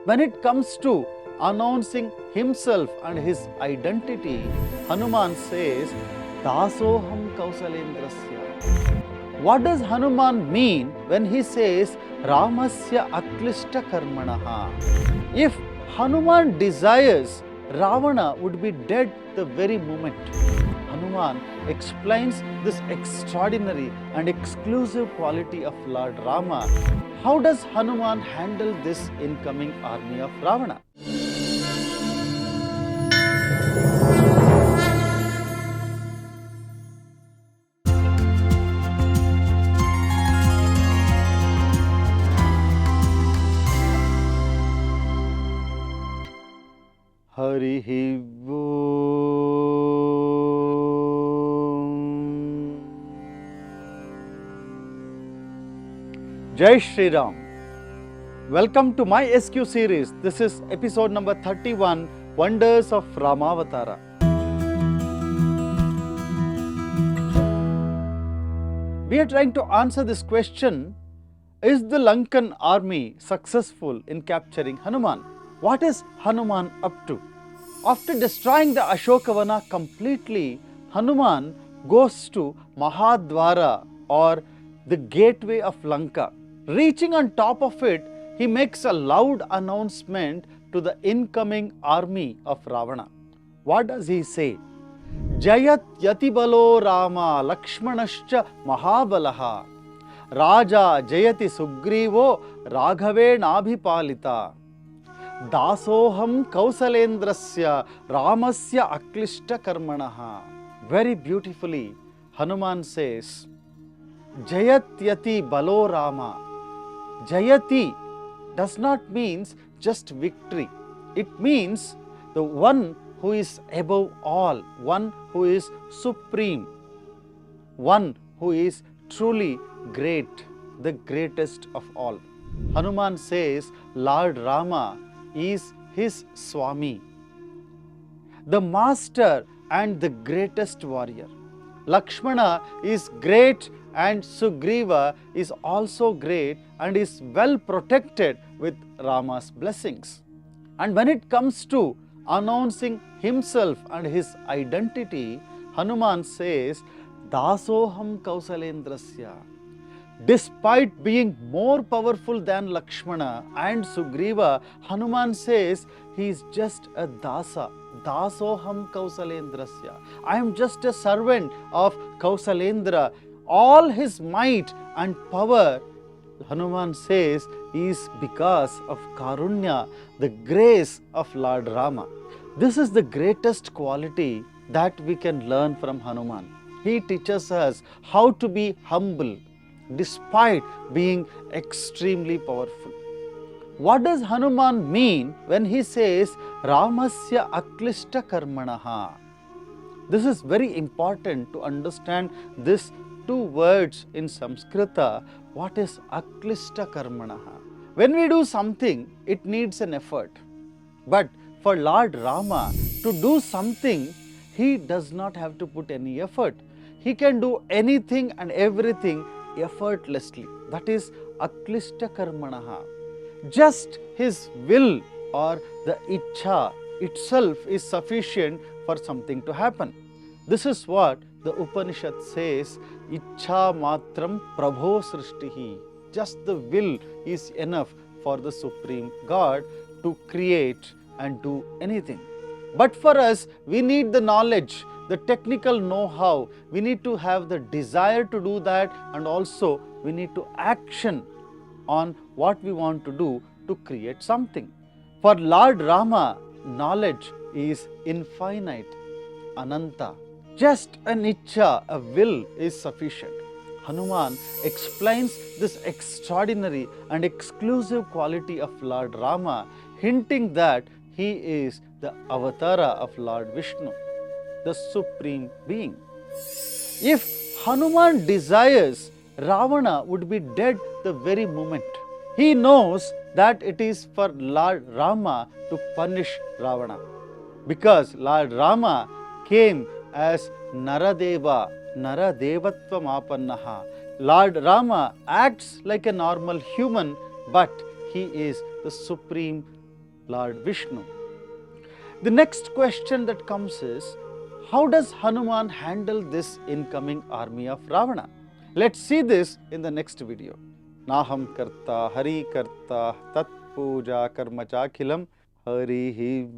When it comes to announcing himself and his identity, Hanuman says, Dasoham Kausalendrasya. What does Hanuman mean when he says, Ramasya Aklishta Karmanaha? If Hanuman desires, Ravana would be dead the very moment. Hanuman explains this extraordinary and exclusive quality of Lord Rama. How does Hanuman handle this incoming army of Ravana? Harihi Jai Shri Ram. Welcome to my SQ series. This is episode number 31, Wonders of Ramavatara. We are trying to answer this question, is the Lankan army successful in capturing Hanuman? What is Hanuman up to? After destroying the Ashokavana completely, Hanuman goes to Mahadwara or the gateway of Lanka. Reaching on top of it, he makes a loud announcement to the incoming army of Ravana. What does he say? Jayat yatibalo Rama Lakshmanascha Mahabalaha Raja Jayati Sugrivo Raghave Nabhipalita Dasoham Kausalendrasya Ramasya Aklishta Karmanaha. Very beautifully, Hanuman says, Jayatyati Balo Rama. Jayati does not mean just victory. It means the one who is above all, one who is supreme, one who is truly great, the greatest of all. Hanuman says Lord Rama is his Swami, the master and the greatest warrior. Lakshmana is great and Sugriva is also great and is well protected with Rama's blessings. And when it comes to announcing himself and his identity, Hanuman says, Dasoham Kausalendrasya. Despite being more powerful than Lakshmana and Sugriva, Hanuman says he is just a dasa. Dasoham Kausalendrasya. I am just a servant of Kausalendra. All his might and power, Hanuman says, is because of Karunya, the grace of Lord Rama. This is the greatest quality that we can learn from Hanuman. He teaches us how to be humble despite being extremely powerful. What does Hanuman mean when he says Ramasya Aklishta Karmanaha? This is very important to understand this two words in Sanskrita. What is Aklishta Karmanaha? When we do something, it needs an effort. But for Lord Rama to do something, he does not have to put any effort. He can do anything and everything effortlessly. That is Aklishta Karmanaha. Just his will or the Ichha itself is sufficient for something to happen. This is what the Upanishad says, Ichha matram prabho srishtihi. Just the will is enough for the Supreme God to create and do anything. But for us, we need the knowledge, the technical know-how. We need to have the desire to do that, and also we need to action on what we want to do to create something. For Lord Rama, knowledge is infinite, Ananta. Just an Ichha, a will, is sufficient. Hanuman explains this extraordinary and exclusive quality of Lord Rama, hinting that he is the avatara of Lord Vishnu, the Supreme Being. If Hanuman desires, Ravana would be dead the very moment. He knows that it is for Lord Rama to punish Ravana, because Lord Rama came as Naradeva, Naradevatvam Apannaha. Lord Rama acts like a normal human, but he is the supreme Lord Vishnu. The next question that comes is, how does Hanuman handle this incoming army of Ravana? Let's see this in the next video. Naham karta hari karta tat puja karma chakhilam hari